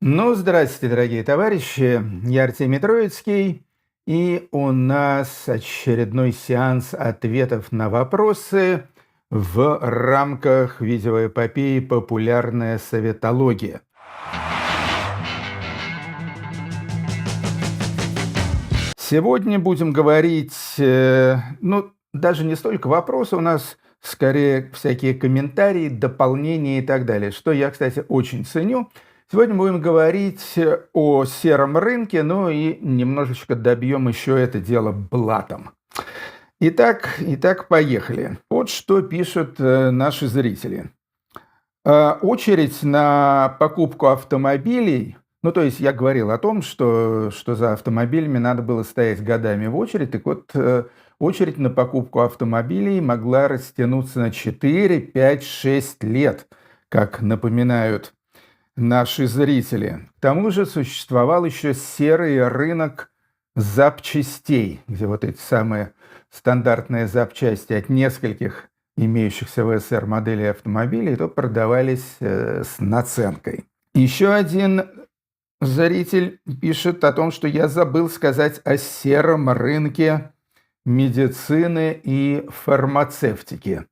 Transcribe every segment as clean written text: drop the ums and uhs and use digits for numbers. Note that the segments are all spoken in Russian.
Ну, здравствуйте, дорогие товарищи. Я Артемий Троицкий, и у нас очередной сеанс ответов на вопросы в рамках видеоэпопеи «Популярная советология». Сегодня будем говорить, даже не столько вопросы, у нас скорее всякие комментарии, дополнения и так далее, что я, кстати, очень ценю. Сегодня будем говорить о сером рынке, ну и немножечко добьем еще это дело блатом. Итак, поехали. Вот что пишут наши зрители. Очередь на покупку автомобилей, ну, то есть я говорил о том, что за автомобилями надо было стоять годами в очередь. Так вот, очередь на покупку автомобилей могла растянуться на 4, 5, 6 лет, как напоминают наши зрители. К тому же существовал еще серый рынок запчастей, где вот эти самые стандартные запчасти от нескольких имеющихся в СССР моделей автомобилей, то продавались с наценкой. Еще один зритель пишет о том, что я забыл сказать о сером рынке медицины и фармацевтики.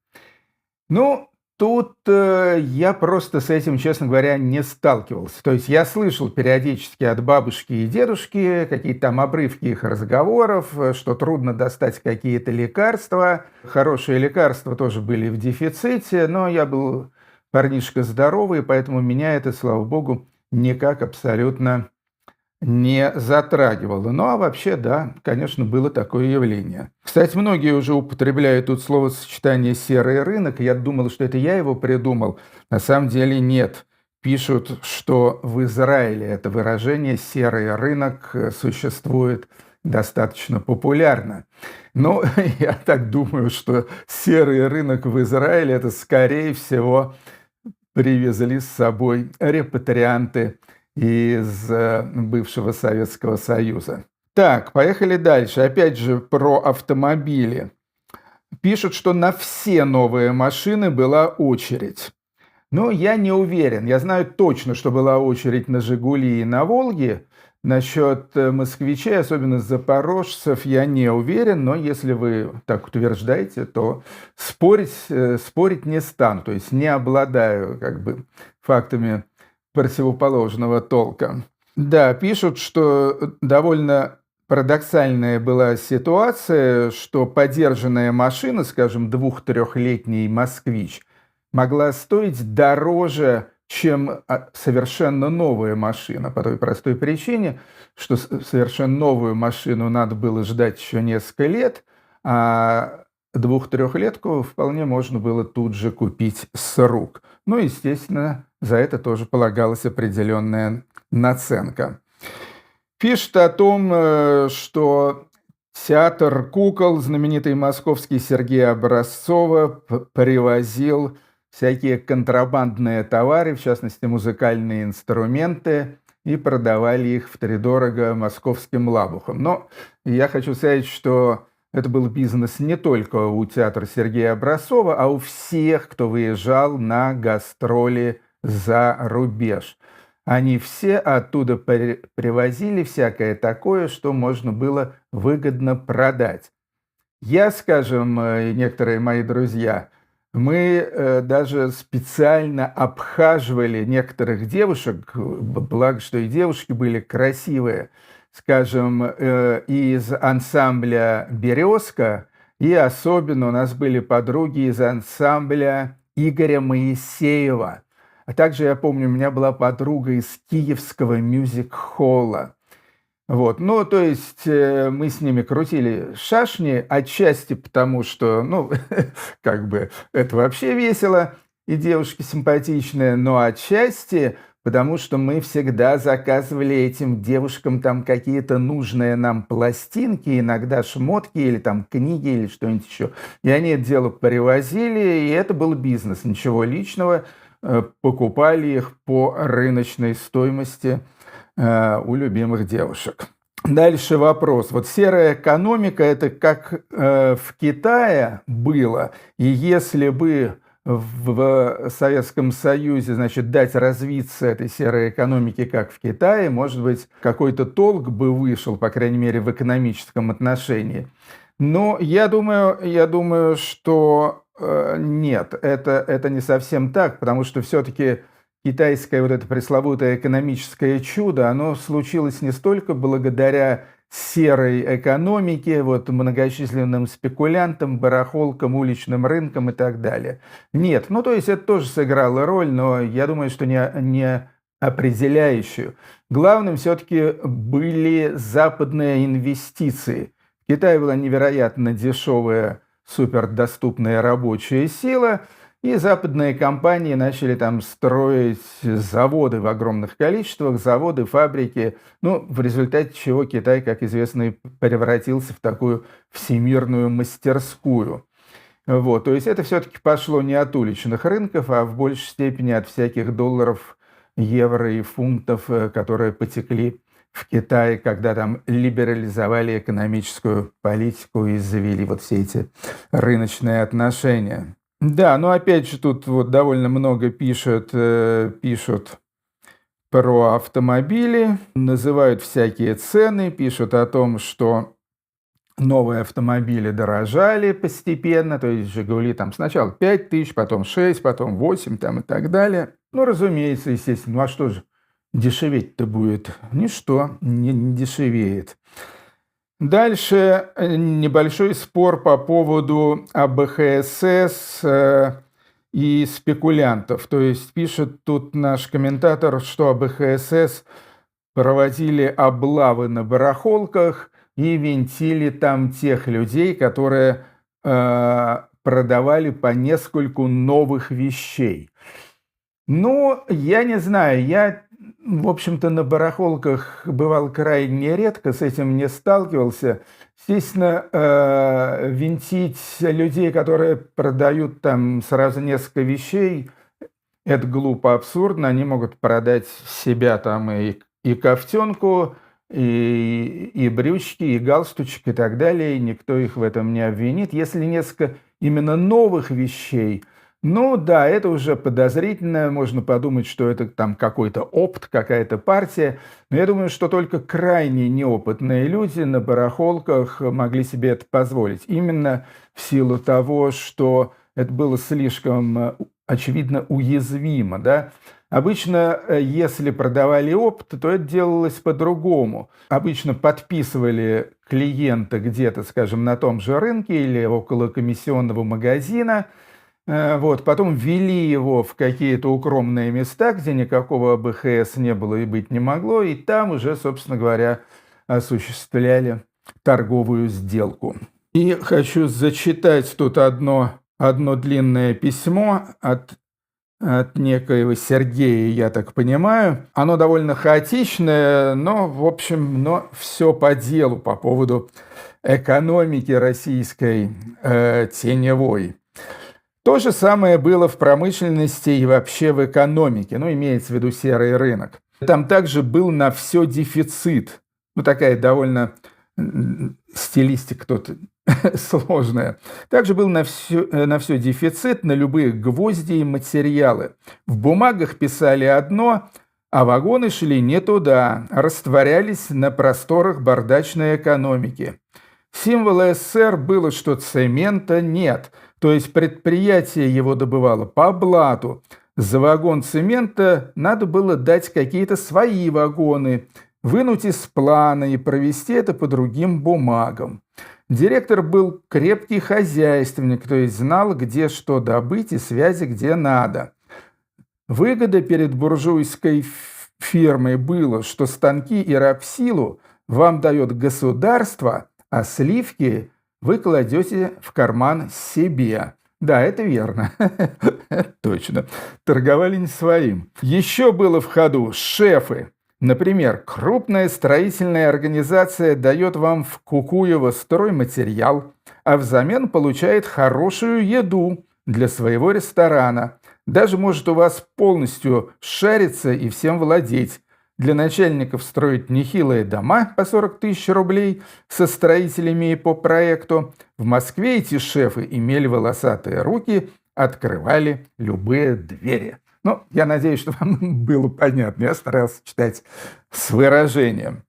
Ну, тут я просто с этим, честно говоря, не сталкивался. То есть я слышал периодически от бабушки и дедушки какие-то там обрывки их разговоров, что трудно достать какие-то лекарства. Хорошие лекарства тоже были в дефиците, но я был парнишка здоровый, поэтому меня это, слава богу, никак абсолютно не затрагивало. Ну, а вообще, да, конечно, было такое явление. Кстати, многие уже употребляют тут словосочетание «серый рынок». Я думал, что это я его придумал. На самом деле нет. Пишут, что в Израиле это выражение «серый рынок» существует достаточно популярно. Но я так думаю, что серый рынок в Израиле – это, скорее всего, привезли с собой репатрианты из бывшего Советского Союза. Так, поехали дальше. Опять же про автомобили. Пишут, что на все новые машины была очередь. Но я не уверен. Я знаю точно, что была очередь на «Жигули» и на «Волги». Насчет москвичей, особенно запорожцев, я не уверен, но если вы так утверждаете, то спорить не стану, то есть не обладаю фактами противоположного толка. Да, пишут, что довольно парадоксальная была ситуация, что подержанная машина, скажем, 2-3-летний «Москвич», могла стоить дороже, чем совершенно новая машина, по той простой причине, что совершенно новую машину надо было ждать еще несколько лет, а 2-3-летку вполне можно было тут же купить с рук. Ну, естественно, за это тоже полагалась определенная наценка. Пишет о том, что театр кукол, знаменитый московский Сергея Образцова, привозил всякие контрабандные товары, в частности, музыкальные инструменты, и продавали их втридорого московским лабухам. Но я хочу сказать, что это был бизнес не только у театра Сергея Образцова, а у всех, кто выезжал на гастроли за рубеж. Они все оттуда привозили всякое такое, что можно было выгодно продать. Я, скажем, и некоторые мои друзья, мы даже специально обхаживали некоторых девушек, благо, что и девушки были красивые, скажем, из ансамбля «Березка», и особенно у нас были подруги из ансамбля Игоря Моисеева. А также, я помню, у меня была подруга из киевского мюзик-холла. Вот, ну, то есть мы с ними крутили шашни, отчасти потому, что, это вообще весело, и девушки симпатичные, но отчасти потому, что мы всегда заказывали этим девушкам там какие-то нужные нам пластинки, иногда шмотки или там книги или что-нибудь еще. И они это дело привозили, и это был бизнес, ничего личного, покупали их по рыночной стоимости у любимых девушек. Дальше вопрос. Вот серая экономика – это как в Китае было, и если бы в Советском Союзе, значит, дать развиться этой серой экономике, как в Китае, может быть, какой-то толк бы вышел, по крайней мере, в экономическом отношении. Но я думаю, что нет, это не совсем так, потому что все-таки китайское вот это пресловутое экономическое чудо, оно случилось не столько благодаря серой экономике, вот многочисленным спекулянтам, барахолкам, уличным рынкам и так далее. Нет, ну то есть это тоже сыграло роль, но я думаю, что не определяющую. Главным все-таки были западные инвестиции. В Китае была невероятно дешевая, супердоступная рабочая сила, и западные компании начали там строить заводы в огромных количествах, заводы, фабрики, ну, в результате чего Китай, как известно, и превратился в такую всемирную мастерскую. Вот, то есть это все-таки пошло не от уличных рынков, а в большей степени от всяких долларов, евро и фунтов, которые потекли в Китае, когда там либерализовали экономическую политику и завели вот все эти рыночные отношения. Да, но опять же тут вот довольно много пишут про автомобили, называют всякие цены, пишут о том, что новые автомобили дорожали постепенно, то есть «Жигули» там сначала 5 тысяч, потом 6, потом 8 там и так далее. Ну, разумеется, естественно, ну а что же дешеветь-то будет? Ничто не дешевеет. Дальше небольшой спор по поводу АБХСС и спекулянтов. То есть пишет тут наш комментатор, что АБХСС проводили облавы на барахолках и винтили там тех людей, которые продавали по нескольку новых вещей. Ну, я не знаю, я, в общем-то, на барахолках бывал крайне редко, с этим не сталкивался. Естественно, винтить людей, которые продают там сразу несколько вещей, это глупо, абсурдно. Они могут продать себя там и ковтенку, и брючки, и галстучек, и так далее, и никто их в этом не обвинит. Если несколько именно новых вещей, ну да, это уже подозрительно, можно подумать, что это там какой-то опт, какая-то партия, но я думаю, что только крайне неопытные люди на барахолках могли себе это позволить. Именно в силу того, что это было слишком, очевидно, уязвимо, да. Обычно, если продавали опт, то это делалось по-другому. Обычно подписывали клиента где-то, скажем, на том же рынке или около комиссионного магазина, вот, потом ввели его в какие-то укромные места, где никакого АБХС не было и быть не могло, и там уже, собственно говоря, осуществляли торговую сделку. И хочу зачитать тут одно длинное письмо от некоего Сергея, я так понимаю. Оно довольно хаотичное, но, в общем, все по делу по поводу экономики российской теневой. То же самое было в промышленности и вообще в экономике, ну, имеется в виду серый рынок. Там также был на все дефицит. Ну, такая довольно стилистика тут сложная. Также был на все дефицит, на любые гвозди и материалы. В бумагах писали одно, а вагоны шли не туда, растворялись на просторах бардачной экономики. Символ СССР было, что цемента нет, то есть предприятие его добывало по блату. За вагон цемента надо было дать какие-то свои вагоны, вынуть из плана и провести это по другим бумагам. Директор был крепкий хозяйственник, то есть знал, где что добыть и связи где надо. Выгода перед буржуйской фирмой было, что станки и рабсилу вам дает государство, а сливки вы кладете в карман себе. Да, это верно. Точно. Торговали не своим. Еще было в ходу шефы. Например, крупная строительная организация дает вам в Кукуево стройматериал, а взамен получает хорошую еду для своего ресторана. Даже может у вас полностью шариться и всем владеть. Для начальников строить нехилые дома по 40 тысяч рублей со строителями и по проекту. В Москве эти шефы имели волосатые руки, открывали любые двери. Ну, я надеюсь, что вам было понятно. Я старался читать с выражением.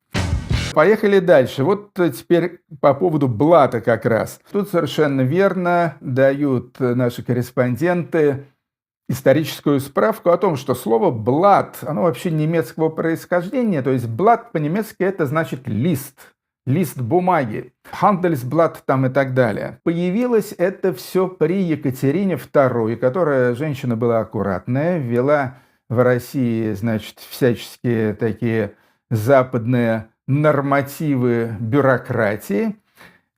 Поехали дальше. Вот теперь по поводу блата как раз. Тут совершенно верно дают наши корреспонденты историческую справку о том, что слово «блат», оно вообще немецкого происхождения, то есть «блат» по-немецки это значит «лист», лист бумаги, «Handelsblatt» там и так далее. Появилось это все при Екатерине II, которая женщина была аккуратная, ввела в России, значит, всяческие такие западные нормативы бюрократии,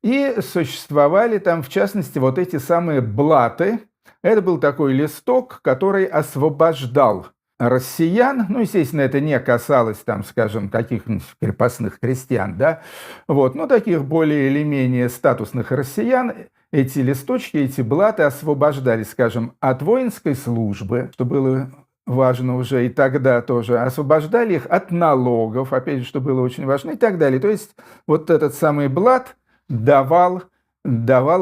и существовали там, в частности, вот эти самые блаты. Это был такой листок, который освобождал россиян, ну, естественно, это не касалось, там, скажем, каких-нибудь крепостных крестьян, да, вот, но таких более или менее статусных россиян, эти листочки, эти блаты освобождали, скажем, от воинской службы, что было важно уже и тогда тоже, освобождали их от налогов, опять же, что было очень важно, и так далее. То есть вот этот самый блат давал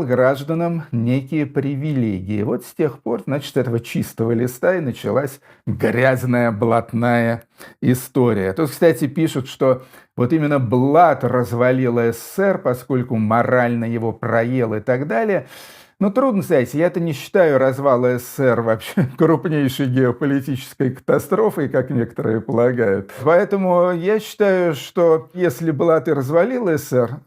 гражданам некие привилегии. Вот с тех пор, значит, с этого чистого листа и началась грязная блатная история. Тут, кстати, пишут, что вот именно блат развалил СССР, поскольку морально его проел и так далее. Ну, трудно сказать, я-то не считаю развал СССР вообще крупнейшей геополитической катастрофой, как некоторые полагают. Поэтому я считаю, что если блат и развалил СССР,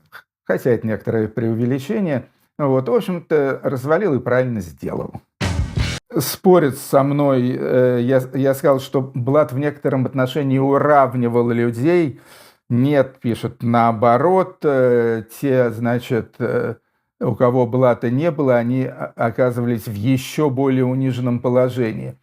хотя это некоторое преувеличение, вот, в общем-то, развалил и правильно сделал. Спорят со мной, я сказал, что блат в некотором отношении уравнивал людей. Нет, пишут, наоборот, те, значит, у кого блата не было, они оказывались в еще более униженном положении.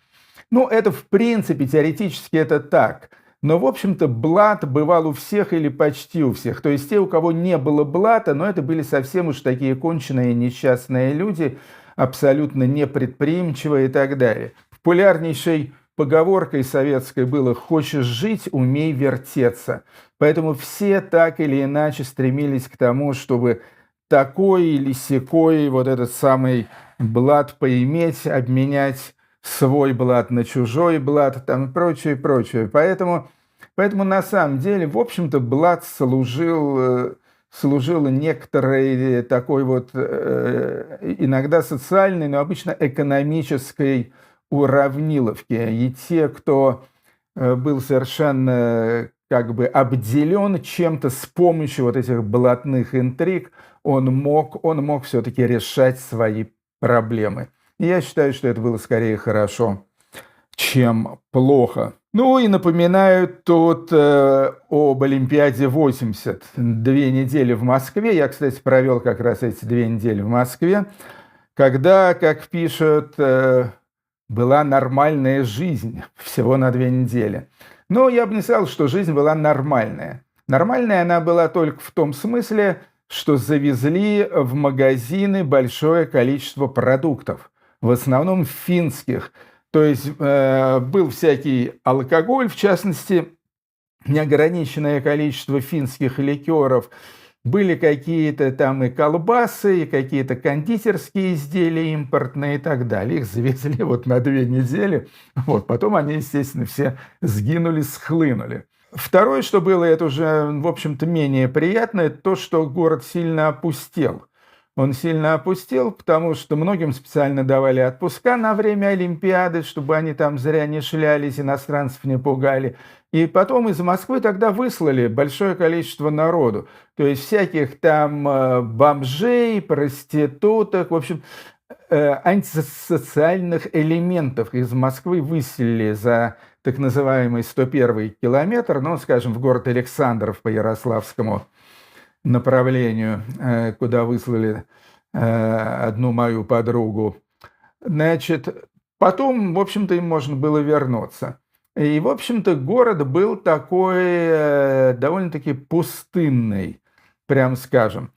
Ну, это в принципе, теоретически это так. Но, в общем-то, блат бывал у всех или почти у всех. То есть те, у кого не было блата, но это были совсем уж такие конченые несчастные люди, абсолютно непредприимчивые и так далее. Популярнейшей поговоркой советской было «хочешь жить, умей вертеться». Поэтому все так или иначе стремились к тому, чтобы такой или сякой вот этот самый блат поиметь, обменять свой блат на чужой блат, там и прочее, прочее. Поэтому на самом деле, в общем-то, блат служил некоторой такой вот иногда социальной, но обычно экономической уравниловке. И те, кто был совершенно как бы обделен чем-то с помощью вот этих блатных интриг, он мог все-таки решать свои проблемы. И я считаю, что это было скорее хорошо, чем плохо. Ну и напоминаю тут об Олимпиаде 80. 2 недели в Москве. Я, кстати, провел как раз эти 2 недели в Москве, когда, как пишут, была нормальная жизнь всего на 2 недели. Но я бы не сказал, что жизнь была нормальная. Нормальная она была только в том смысле, что завезли в магазины большое количество продуктов, в основном финских. То есть был всякий алкоголь, в частности, неограниченное количество финских ликеров, были какие-то там и колбасы, и какие-то кондитерские изделия импортные и так далее. Их завезли вот на 2 недели. Вот. Потом они, естественно, все сгинули, схлынули. Второе, что было, это уже, в общем-то, менее приятно, это то, что город сильно опустел. Он сильно опустел, потому что многим специально давали отпуска на время Олимпиады, чтобы они там зря не шлялись, иностранцев не пугали. И потом из Москвы тогда выслали большое количество народу. То есть всяких там бомжей, проституток, в общем, антисоциальных элементов из Москвы выселили за так называемый 101-й километр, ну, скажем, в город Александров по Ярославскому направлению, куда выслали одну мою подругу. Значит, потом, в общем-то, им можно было вернуться. И, в общем-то, город был такой довольно-таки пустынный, прям скажем.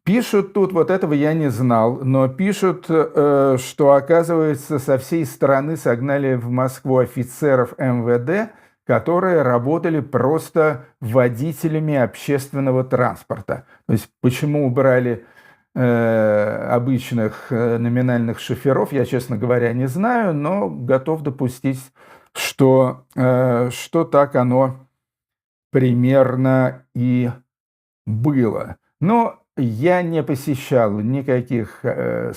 Пишут тут, вот этого я не знал, но пишут, что, оказывается, со всей страны согнали в Москву офицеров МВД, которые работали просто водителями общественного транспорта. То есть почему убрали обычных номинальных шоферов, я, честно говоря, не знаю, но готов допустить, что так оно примерно и было. Но я не посещал никаких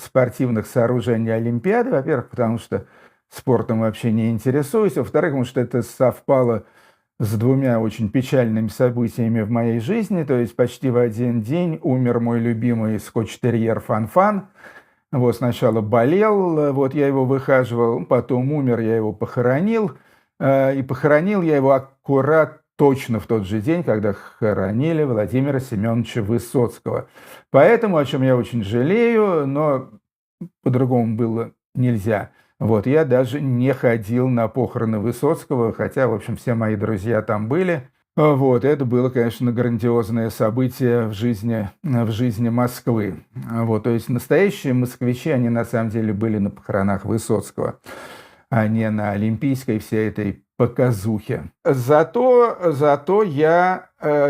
спортивных сооружений Олимпиады, во-первых, потому что спортом вообще не интересуюсь, во-вторых, потому что это совпало с двумя очень печальными событиями в моей жизни, то есть почти в один день умер мой любимый скотч-терьер Фан-Фан. Вот сначала болел, вот я его выхаживал, потом умер, я его похоронил, и похоронил я его аккурат точно в тот же день, когда хоронили Владимира Семеновича Высоцкого. Поэтому, о чем я очень жалею, но по-другому было нельзя. Вот, я даже не ходил на похороны Высоцкого, хотя, в общем, все мои друзья там были. Вот, это было, конечно, грандиозное событие в жизни Москвы. Вот, то есть настоящие москвичи, они на самом деле были на похоронах Высоцкого, а не на Олимпийской всей этой показухе. Зато я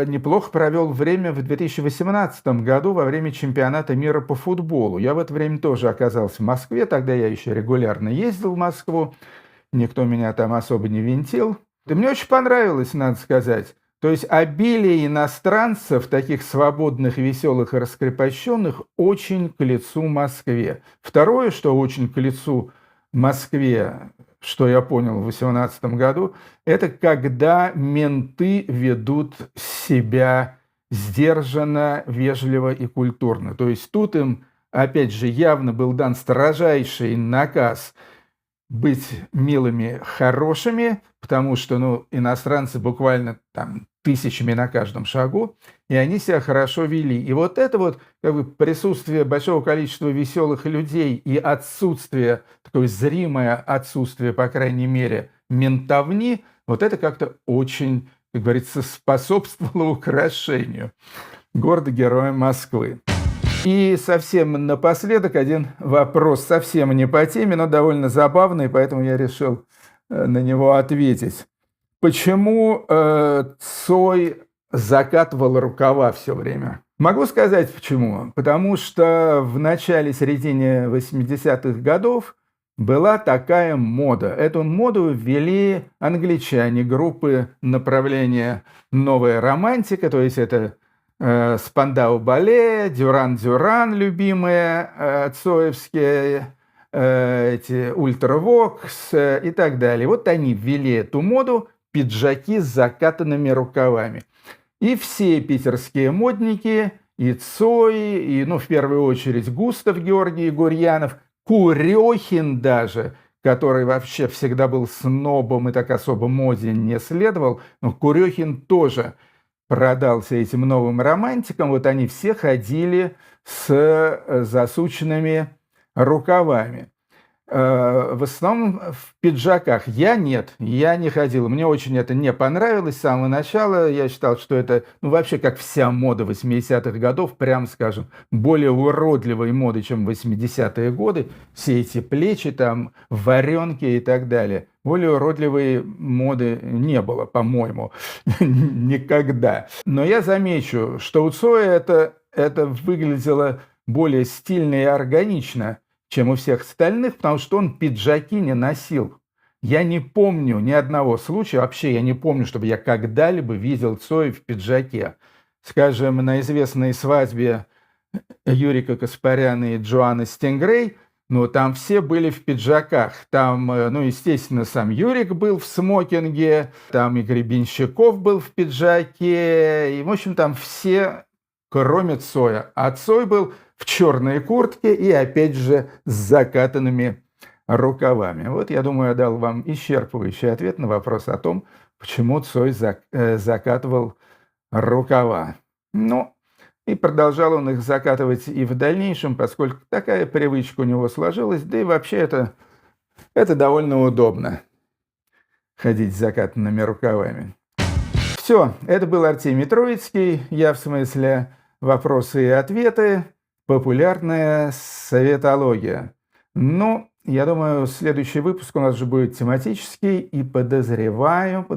неплохо провел время в 2018 году во время чемпионата мира по футболу. Я в это время тоже оказался в Москве, тогда я еще регулярно ездил в Москву, никто меня там особо не винтил. И мне очень понравилось, надо сказать. То есть обилие иностранцев, таких свободных, веселых и раскрепощенных, очень к лицу Москве. Второе, что очень к лицу Москве, что я понял в 2018 году, это когда менты ведут себя сдержанно, вежливо и культурно. То есть тут им, опять же, явно был дан строжайший наказ быть милыми, хорошими, потому что иностранцы буквально там тысячами на каждом шагу, и они себя хорошо вели. И вот это вот как бы присутствие большого количества веселых людей и отсутствие, такое зримое отсутствие, по крайней мере, ментовни, вот это как-то очень, как говорится, способствовало украшению города-героя Москвы. И совсем напоследок один вопрос, совсем не по теме, но довольно забавный, поэтому я решил на него ответить. Почему Цой закатывал рукава все время? Могу сказать почему. Потому что в начале-середине 80-х годов была такая мода. Эту моду ввели англичане, группы направления «Новая романтика», то есть это Спандау Балет, Дюран-Дюран, любимые цоевские, эти Ультравокс и так далее. Вот они ввели эту моду, пиджаки с закатанными рукавами. И все питерские модники, и Цой, и, в первую очередь, Густав Георгий Гурьянов, Курехин даже, который вообще всегда был снобом и так особо моде не следовал, но Курехин тоже продался этим новым романтикам, вот они все ходили с засученными рукавами. В основном в пиджаках. Я не ходил. Мне очень это не понравилось с самого начала. Я считал, что это, вообще как вся мода 80-х годов, прям скажем, более уродливой моды, чем 80-е годы. Все эти плечи там, варенки и так далее. Более уродливой моды не было, по-моему, никогда. Но я замечу, что у Цоя это выглядело более стильно и органично, чем у всех остальных, потому что он пиджаки не носил. Я не помню ни одного случая, вообще я не помню, чтобы я когда-либо видел Цоя в пиджаке. Скажем, на известной свадьбе Юрика Каспаряна и Джоанны Стингрей, там все были в пиджаках. Там, естественно, сам Юрик был в смокинге, там и Гребенщиков был в пиджаке, и, в общем, там все, кроме Цоя. А Цой был в черной куртке и, опять же, с закатанными рукавами. Вот, я думаю, я дал вам исчерпывающий ответ на вопрос о том, почему Цой закатывал рукава. И продолжал он их закатывать и в дальнейшем, поскольку такая привычка у него сложилась, да и вообще это довольно удобно, ходить с закатанными рукавами. Все, это был Артемий Троицкий, я в смысле вопросы и ответы, популярная советология. Я думаю, следующий выпуск у нас же будет тематический, и подозреваю,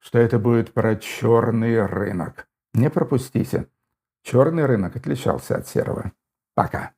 что это будет про черный рынок. Не пропустите. Черный рынок отличался от серого. Пока.